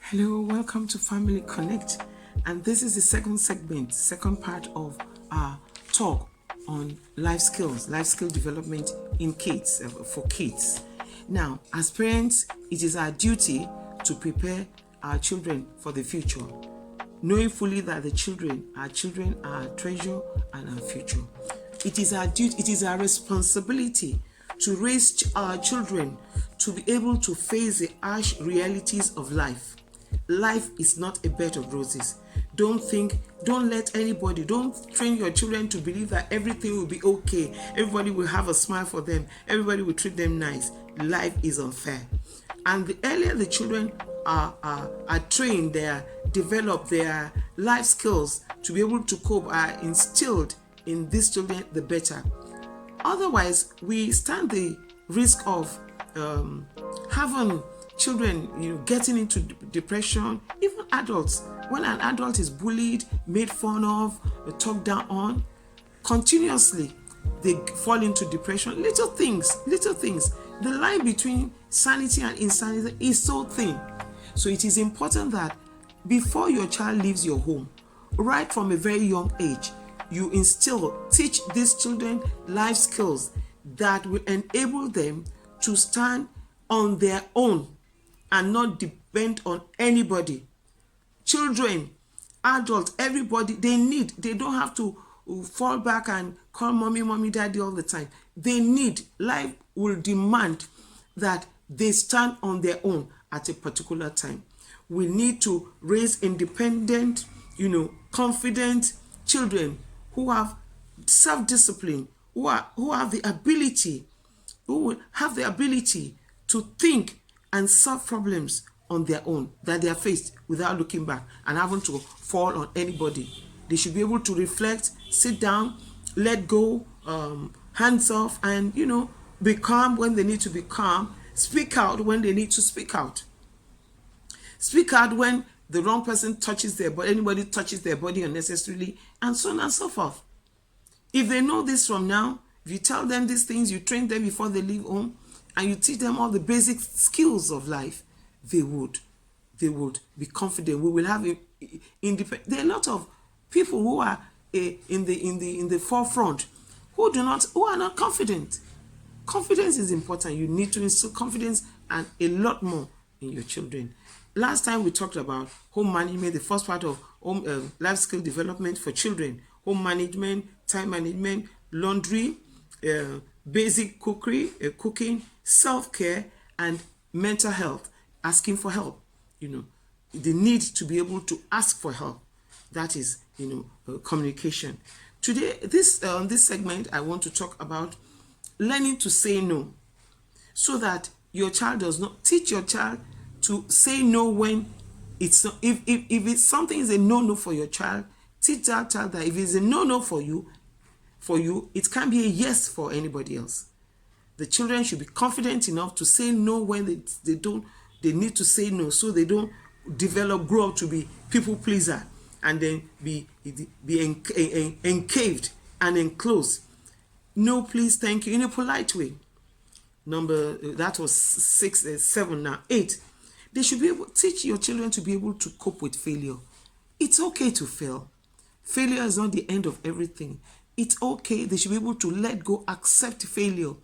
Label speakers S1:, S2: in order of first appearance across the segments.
S1: Hello, welcome to Family Connect, and this is the second part of our talk on life skill development in kids, for kids. Now, as parents, it is our duty to prepare our children for the future, knowing fully that our children are our treasure and our future. It is our duty, it is our responsibility to raise our children to be able to face the harsh realities of life. Life is not a bed of roses. Don't train your children to believe that everything will be okay. Everybody will have a smile for them. Everybody will treat them nice. Life is unfair. And the earlier the children are trained, they are developed, their life skills to be able to cope are instilled in these children, the better. Otherwise, we stand the risk of having children, getting into depression. Even adults, when an adult is bullied, made fun of, talked down on, continuously, they fall into depression. Little things. The line between sanity and insanity is so thin. So it is important that before your child leaves your home, right from a very young age, you teach these children life skills that will enable them to stand on their own and not depend on anybody. Children, adults, everybody, they don't have to fall back and call mommy, daddy all the time. Life will demand that they stand on their own at a particular time. We need to raise independent, confident children who have self-discipline, who have the ability, who will have the ability to think and solve problems on their own that they are faced without looking back and having to fall on anybody. They should be able to reflect, sit down, let go, hands off, and be calm when they need to be calm, speak out when they need to speak out. Speak out when the wrong person touches their body, anybody touches their body unnecessarily, and so on and so forth. If they know this from now, if you tell them these things, you train them before they leave home, and you teach them all the basic skills of life, they would be confident. We will have independent. There are a lot of people who are in the forefront who are not confident. Confidence is important. You need to instill confidence and a lot more in your children. Last time we talked about home management, the first part of home life skill development for children: home management, time management, laundry, basic cooking, self-care, and mental health, asking for help. The need to be able to ask for help. That is, communication. Today, this segment, I want to talk about learning to say no, so that your child does not teach your child to say no when it's not. If it's something is a no for your child, teach that child that if it's a no for you, it can't be a yes for anybody else. The children should be confident enough to say no when they need to say no, so they don't grow up to be people pleaser and then be encaved and enclosed. No, please, thank you, in a polite way. That was 7, now 8. They should be able to teach your children to be able to cope with failure. It's okay to fail. Failure is not the end of everything. It's okay. They should be able to let go, accept failure.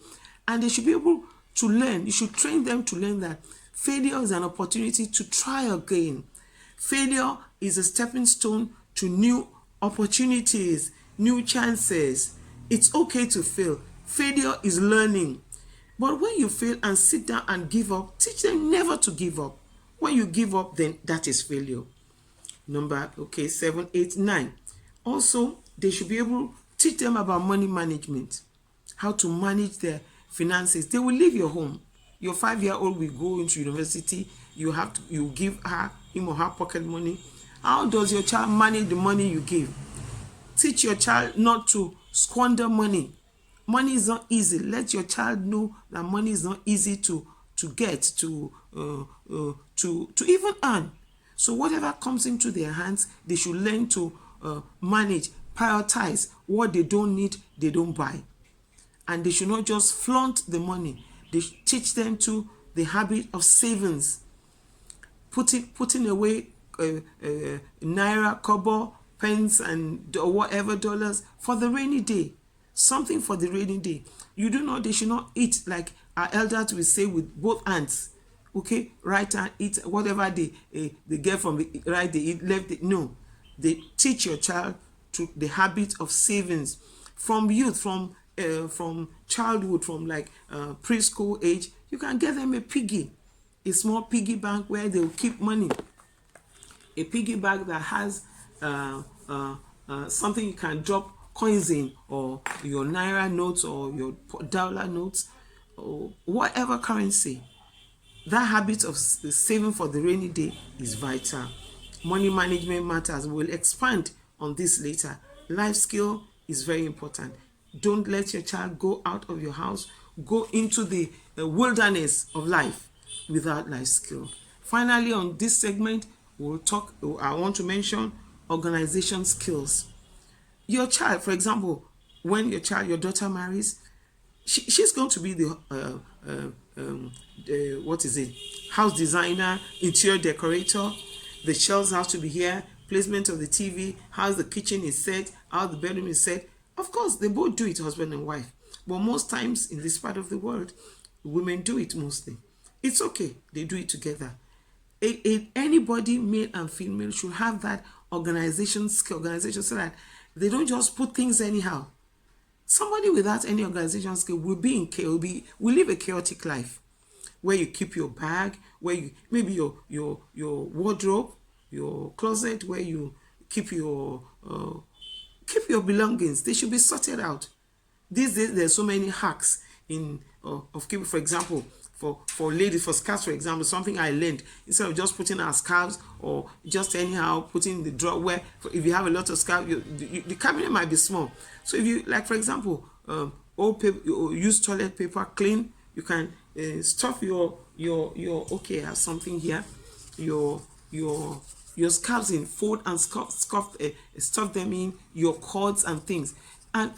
S1: And they should be able to learn. You should train them to learn that failure is an opportunity to try again. Failure is a stepping stone to new opportunities, new chances. It's okay to fail. Failure is learning. But when you fail and sit down and give up, teach them never to give up. When you give up, then that is failure. 7, 8, 9. Also, they should be able to teach them about money management, how to manage their finances. They will leave your home. Your 5-year-old will go into university. You give him or her pocket money. How does your child manage the money you give? Teach your child not to squander money. Money is not easy. Let your child know that money is not easy to get, to even earn. So whatever comes into their hands, they should learn to manage, prioritize. What they don't need, they don't buy. And they should not just flaunt the money. They should teach them to the habit of savings. putting away naira, kobo, pence, and whatever dollars for the rainy day. Something for the rainy day. You do know they should not eat like our elders will say with both hands. Okay, right hand eat whatever they get from the right, they eat left. No, they teach your child to the habit of savings from youth, from childhood, from like preschool age. You can get them a small piggy bank where they will keep money, a piggy bank that has something you can drop coins in, or your naira notes, or your dollar notes, or whatever currency. That habit of saving for the rainy day is vital. Money management matters. We'll expand on this later. Life skill is very important. Don't let your child go out of your house, go into the wilderness of life without life skill. Finally, on this segment, I want to mention organization skills. Your child, for example, when your daughter marries, she's going to be the what is it, house designer, interior decorator. The shelves have to be here, placement of the TV, how the kitchen is set, how the bedroom is set. Of course, they both do it, husband and wife, but most times in this part of the world, women do it mostly. It's okay, they do it together. Anybody, male and female, should have that organization skill, so that they don't just put things anyhow. Somebody without any organization skill will be in chaos, will live a chaotic life, where you keep your bag, where you maybe your wardrobe, your closet, where you keep your belongings. They should be sorted out. These days there's so many hacks of keeping. For example, for ladies, for scarves, for example, something I learned, instead of just putting our scarves or just anyhow putting in the drawer, where if you have a lot of scarves, the cabinet might be small. So if you, like for example, old paper, you use toilet paper, clean, you can stuff your okay, I have something here, your scarves in, fold and stuff them in your cords and things. And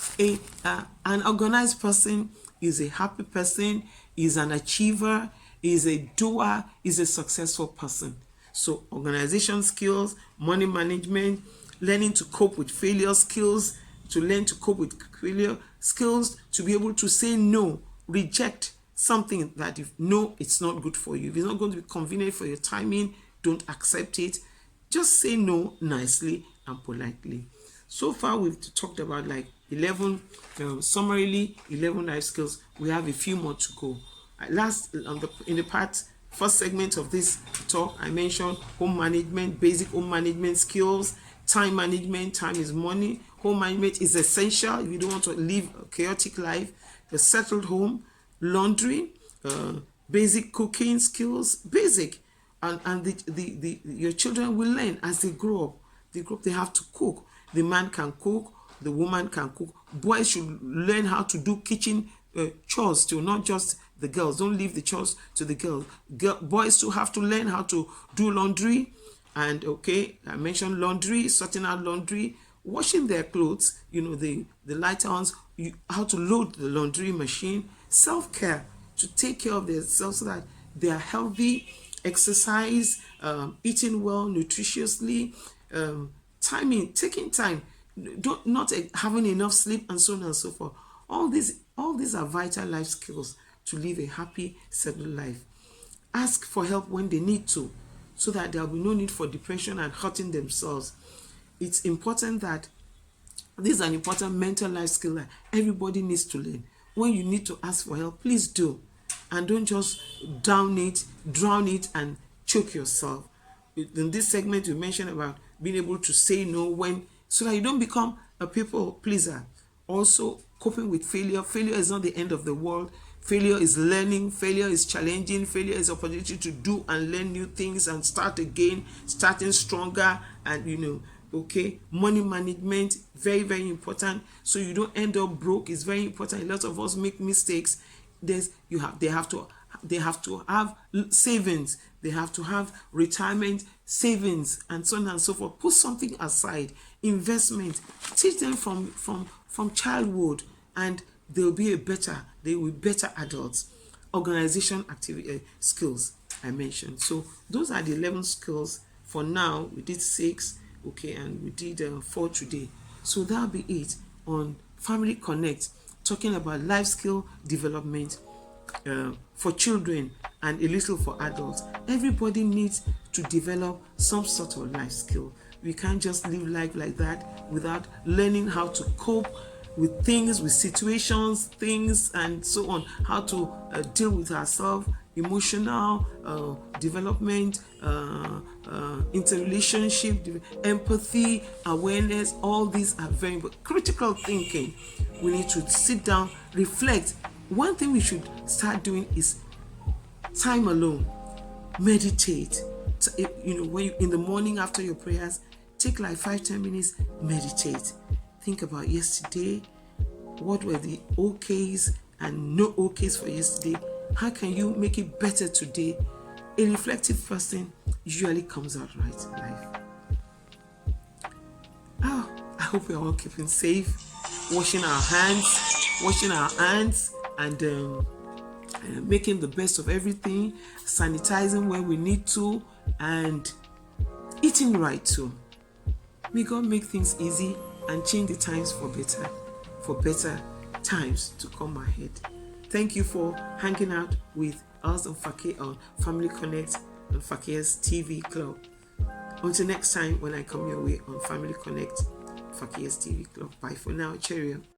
S1: an organized person is a happy person, is an achiever, is a doer, is a successful person. So organization skills, money management, learning to cope with failure skills, to learn to cope with failure skills, to be able to say no, reject something that if no, it's not good for you. If it's not going to be convenient for your timing, don't accept it. Just say no nicely and politely. So far, we've talked about like 11, summarily 11 life skills. We have a few more to go. In the first segment of this talk, I mentioned home management, basic home management skills, time management. Time is money. Home management is essential if you don't want to live a chaotic life. A settled home, laundry, basic cooking skills, basic, and your children will learn as they grow up. They have to cook. The man can cook, the woman can cook. Boys should learn how to do kitchen chores too, not just the girls. Don't leave the chores to the girls. Boys too have to learn how to do laundry. And okay, I mentioned laundry, sorting out laundry, washing their clothes, the lighter ones, how to load the laundry machine, self-care, to take care of themselves so that they are healthy, exercise, eating well, nutritiously, taking time, not having enough sleep, and so on and so forth. All these are vital life skills to live a happy, settled life. Ask for help when they need to, so that there will be no need for depression and hurting themselves. It's important that this is an important mental life skill that everybody needs to learn. When you need to ask for help, please do. And don't just drown it, and choke yourself. In this segment, we mentioned about being able to say no so that you don't become a people pleaser. Also, coping with failure. Failure is not the end of the world. Failure is learning. Failure is challenging. Failure is opportunity to do and learn new things and start again, starting stronger. And okay, money management, very, very important, so you don't end up broke. It's very important. A lot of us make mistakes. They have to have savings. They have to have retirement savings, and so on and so forth. Put something aside. Investment. Teach them from childhood, and they will be better adults. Organization skills. I mentioned. So those are the 11 skills. For now, we did 6, okay, and we did 4 today. So that'll be it on Family Konnect, talking about life skill development for children and a little for adults. Everybody needs to develop some sort of life skill. We can't just live life like that without learning how to cope with things, with situations, things, and so on. How to deal with ourselves, emotional development, interrelationship, empathy, awareness. All these are very important. Critical thinking. We need to sit down, reflect. One thing we should start doing is time alone. Meditate. When in the morning after your prayers, take like 5-10 minutes, meditate. Think about yesterday. What were the okays and no okays for yesterday? How can you make it better today? A reflective person usually comes out right in life. I hope we are all keeping safe, washing our hands, and making the best of everything, sanitizing where we need to, and eating right too. May God make things easy and change the times for better times to come ahead. Thank you for hanging out with us on Family Konnect on Fakir's TV Club. Until next time when I come your way on Family Konnect, Fakir's TV Club. Bye for now. Cheerio.